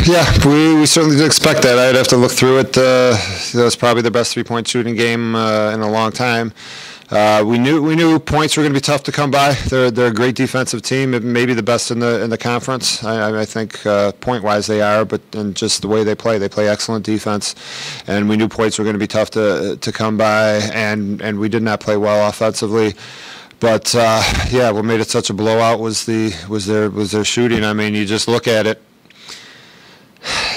Yeah, we certainly did expect that. I'd have to look through it. It was probably the best three-point shooting game in a long time. We knew points were going to be tough to come by. They're a great defensive team, maybe the best in the conference. I think point-wise they are, but and just the way they play excellent defense. And we knew points were going to be tough to come by, and we did not play well offensively. But yeah, what made it such a blowout was their shooting. I mean, you just look at it.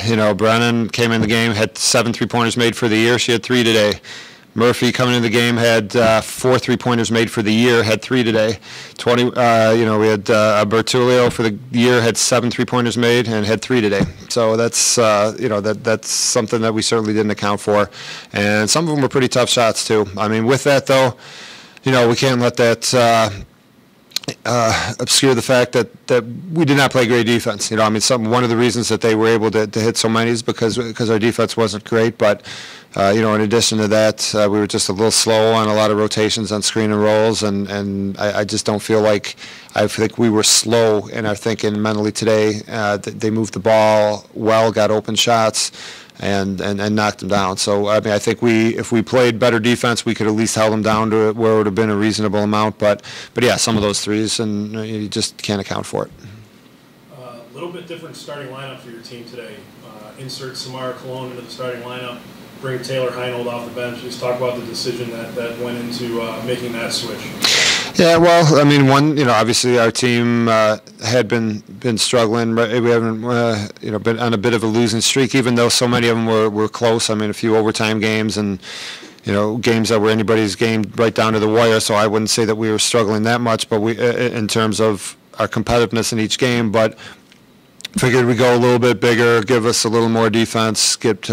You know, Brennan came in the game, had 7 3-pointers made for the year. She had 3 today. Murphy coming in the game had 4 3-pointers made for the year, had 3 today. 20. We had Bertulio for the year, had 7 3-pointers made and had 3 today. So that's that's something that we certainly didn't account for, and some of them were pretty tough shots too. I mean, with that though, we can't let that obscure the fact that we did not play great defense. One of the reasons that they were able to hit so many is because our defense wasn't great. But in addition to that, we were just a little slow on a lot of rotations on screen and rolls, and I just don't feel like I think we were slow in our thinking mentally today. They moved the ball well, got open shots, and knocked them down. So I mean, I think if we played better defense, we could at least held them down to where it would have been a reasonable amount. But yeah, some of those threes, and you just can't account for it. A little bit different starting lineup for your team today. Insert Samara Cologne into the starting lineup. Bring Taylor Heinold off the bench. Just talk about the decision that went into making that switch. Yeah, well, I mean, obviously our team had been struggling. We haven't, been on a bit of a losing streak, even though so many of them were close. I mean, a few overtime games and, games that were anybody's game right down to the wire. So I wouldn't say that we were struggling that much, but in terms of our competitiveness in each game. But figured we'd go a little bit bigger, give us a little more defense, get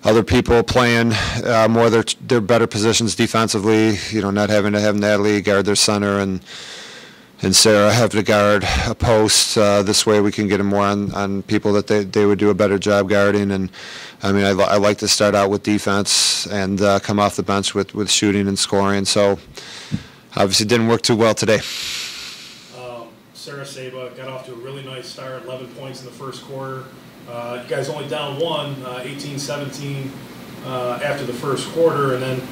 other people playing more their better positions defensively, not having to have Natalie guard their center and Sarah have to guard a post. This way we can get them more on people that they would do a better job guarding. And I mean, I like to start out with defense and come off the bench with shooting and scoring. So obviously it didn't work too well today. Sarah Saba got off to a really nice start, 11 points in the first quarter. You guys only down 18-17 after the first quarter, and then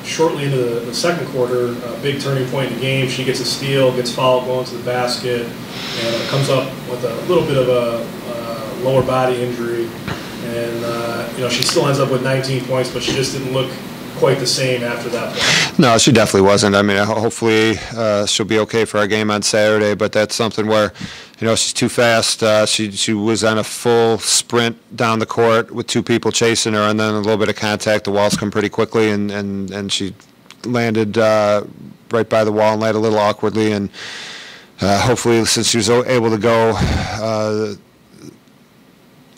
shortly into the second quarter, a big turning point in the game. She gets a steal, gets fouled, going to the basket, and comes up with a little bit of a lower body injury. And she still ends up with 19 points, but she just didn't look quite the same after that point. No, she definitely wasn't. I mean, hopefully she'll be okay for our game on Saturday, but that's something where, she's too fast. She was on a full sprint down the court with 2 people chasing her, and then a little bit of contact. The walls come pretty quickly, and she landed right by the wall and landed a little awkwardly. And hopefully, since she was able to go,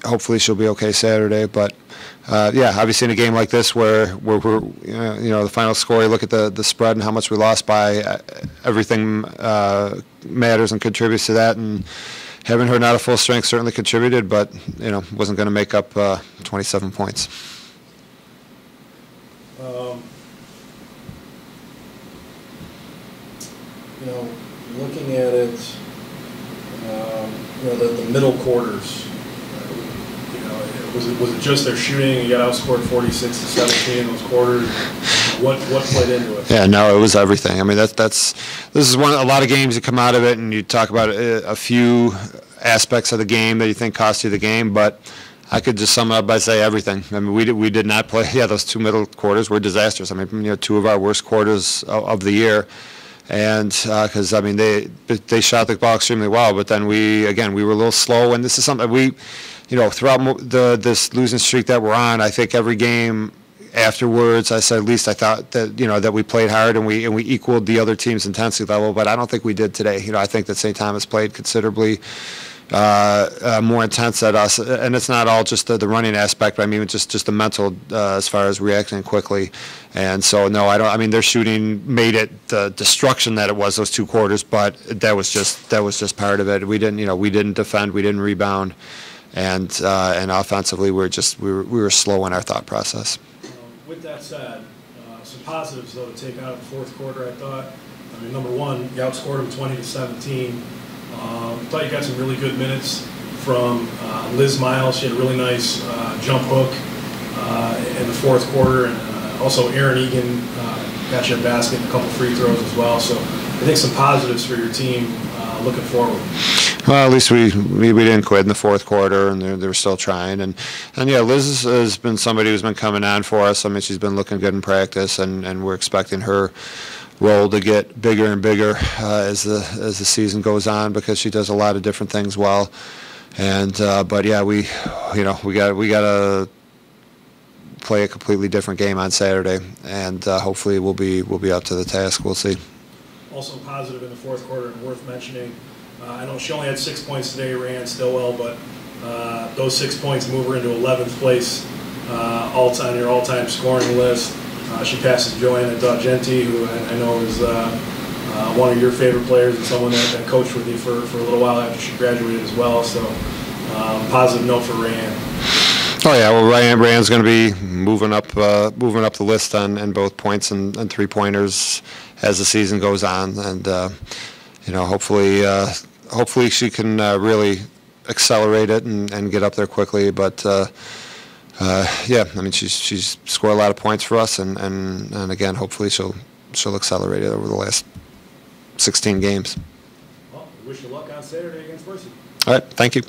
hopefully she'll be okay Saturday. But yeah, obviously in a game like this where we're the final score, you look at the spread and how much we lost by, everything matters and contributes to that. And having her not at full strength certainly contributed, but wasn't going to make up 27 points. Looking at it, the middle quarters. Was it just their shooting? You got outscored 46-17 in those quarters. What played into it? Yeah, no, it was everything. I mean, this is a lot of games that come out of it, and you talk about a few aspects of the game that you think cost you the game, but I could just sum it up by say everything. I mean, we did not play. Yeah, those 2 middle quarters were disastrous. I mean, 2 of our worst quarters of the year. And because I mean they shot the ball extremely well, but then we were a little slow, and this is something we, throughout this losing streak that we're on, I think every game afterwards, I said at least I thought that that we played hard and we equaled the other team's intensity level, but I don't think we did today. I think that St. Thomas played considerably more intense at us, and it's not all just the running aspect, but I mean just the mental as far as reacting quickly. And so no, I don't. I mean their shooting made it the destruction that it was those 2 quarters, but that was just part of it. We didn't defend, we didn't rebound, and offensively we were slow in our thought process. With that said, some positives though to take out of the fourth quarter, I thought. I mean, number one, you outscored them 20-17. Thought you got some really good minutes from Liz Miles. She had a really nice jump hook in the fourth quarter, and also Erin Egan got you a basket and a couple free throws as well. So I think some positives for your team looking forward. Well, at least we didn't quit in the fourth quarter, and they were still trying. And yeah, Liz has been somebody who's been coming on for us. I mean, she's been looking good in practice, and we're expecting her role to get bigger and bigger as the season goes on, because she does a lot of different things well. And but yeah, we got to play a completely different game on Saturday, and hopefully we'll be up to the task. We'll see. Also positive in the fourth quarter and worth mentioning. I know she only had 6 points today, Rayanne Stillwell, but those 6 points move her into 11th place on your all-time scoring list. She passes Joanna D'Argenti, who I know is one of your favorite players and someone that coached with you for a little while after she graduated as well. So positive note for Rayanne. Oh yeah, well Rayanne's going to be moving up the list on both points and 3-pointers as the season goes on, and hopefully she can really accelerate it and get up there quickly. But yeah, I mean she's scored a lot of points for us, and again hopefully she'll accelerate it over the last 16 games. Well, we wish you luck on Saturday against Mercy. All right, thank you.